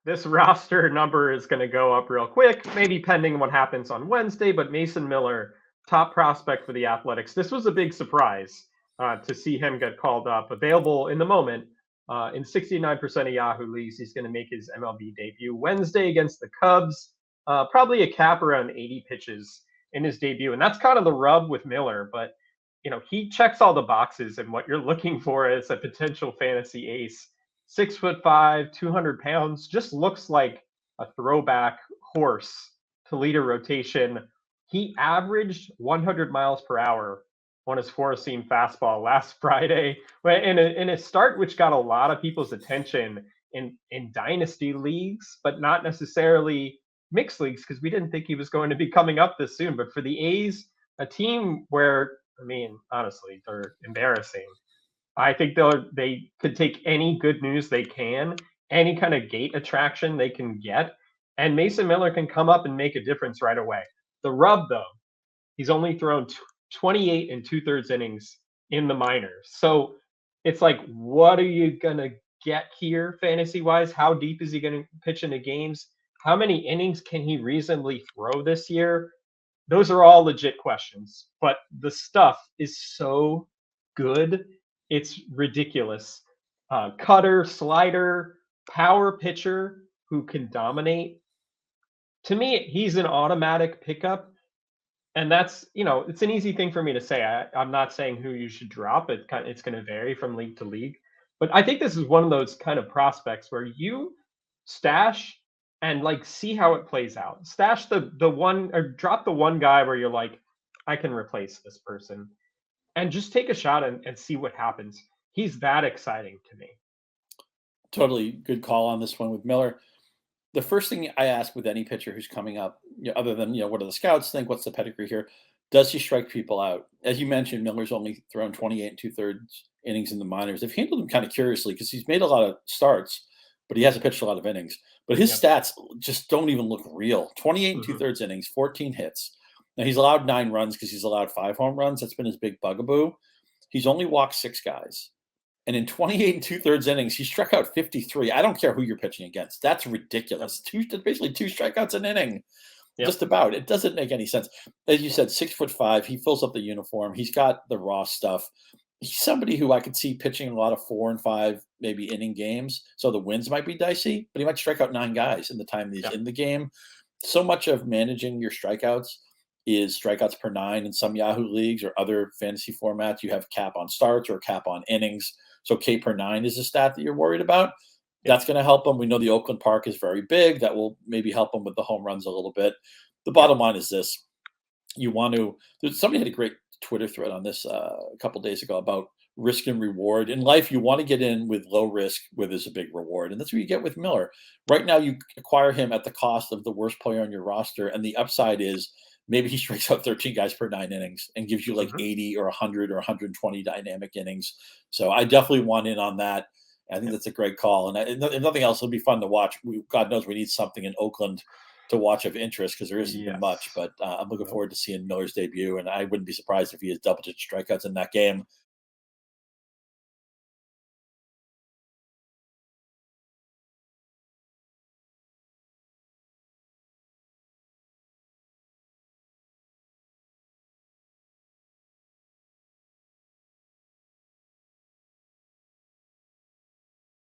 this roster number is going to go up real quick, maybe pending what happens on Wednesday. But Mason Miller, top prospect for the Athletics. This was a big surprise to see him get called up. Available in the moment in 69% of Yahoo leagues. He's going to make his MLB debut Wednesday against the Cubs. Probably a cap around 80 pitches in his debut. And that's kind of the rub with Miller. But, he checks all the boxes and what you're looking for as a potential fantasy ace. 6'5", 200 pounds, just looks like a throwback horse to lead a rotation. He averaged 100 miles per hour on his four-seam fastball last Friday in a start which got a lot of people's attention in dynasty leagues, but not necessarily mixed leagues because we didn't think he was going to be coming up this soon. But for the A's, a team where, honestly, they're embarrassing. I think they could take any good news they can, any kind of gate attraction they can get, and Mason Miller can come up and make a difference right away. The rub, though, he's only thrown 28 and 2/3 innings in the minors. So it's like, what are you going to get here fantasy-wise? How deep is he going to pitch into games? How many innings can he reasonably throw this year? Those are all legit questions, but the stuff is so good. It's ridiculous. Cutter, slider, power pitcher who can dominate. To me, he's an automatic pickup. And that's, it's an easy thing for me to say. I'm not saying who you should drop. It's going to vary from league to league. But I think this is one of those kind of prospects where you stash and see how it plays out. Stash the one or drop the one guy where you're like, I can replace this person. And just take a shot and see what happens. He's that exciting to me. Totally good call on this one with Miller. The first thing I ask with any pitcher who's coming up, other than, what do the scouts think? What's the pedigree here? Does he strike people out? As you mentioned, Miller's only thrown 28 and 2/3 innings in the minors. They've handled him kind of curiously because he's made a lot of starts, but he hasn't pitched a lot of innings. But his stats just don't even look real. 28 and 2/3 innings, 14 hits. Now, he's allowed 9 runs because he's allowed 5 home runs. That's been his big bugaboo. He's only walked 6 guys. And in 28 and 2/3 innings, he struck out 53. I don't care who you're pitching against. That's ridiculous. Basically 2 strikeouts an inning. Yep. Just about. It doesn't make any sense. As you said, 6'5". He fills up the uniform. He's got the raw stuff. He's somebody who I could see pitching a lot of 4 and 5, maybe inning games. So the wins might be dicey, but he might strike out 9 guys in the time he's in the game. So much of managing your strikeouts is strikeouts per 9 in some Yahoo leagues or other fantasy formats. You have cap on starts or cap on innings. So K per 9 is a stat that you're worried about. That's going to help him. We know the Oakland Park is very big. That will maybe help him with the home runs a little bit. The bottom line is this. Somebody had a great Twitter thread on this a couple days ago about risk and reward. In life, you want to get in with low risk where there's a big reward. And that's what you get with Miller. Right now, you acquire him at the cost of the worst player on your roster. And the upside is maybe he strikes out 13 guys per 9 innings and gives you 80 or 100 or 120 dynamic innings. So I definitely want in on that. I think that's a great call. And if nothing else, it'll be fun to watch. God knows we need something in Oakland to watch of interest because there isn't been much. But I'm looking forward to seeing Miller's debut. And I wouldn't be surprised if he has double-digit strikeouts in that game.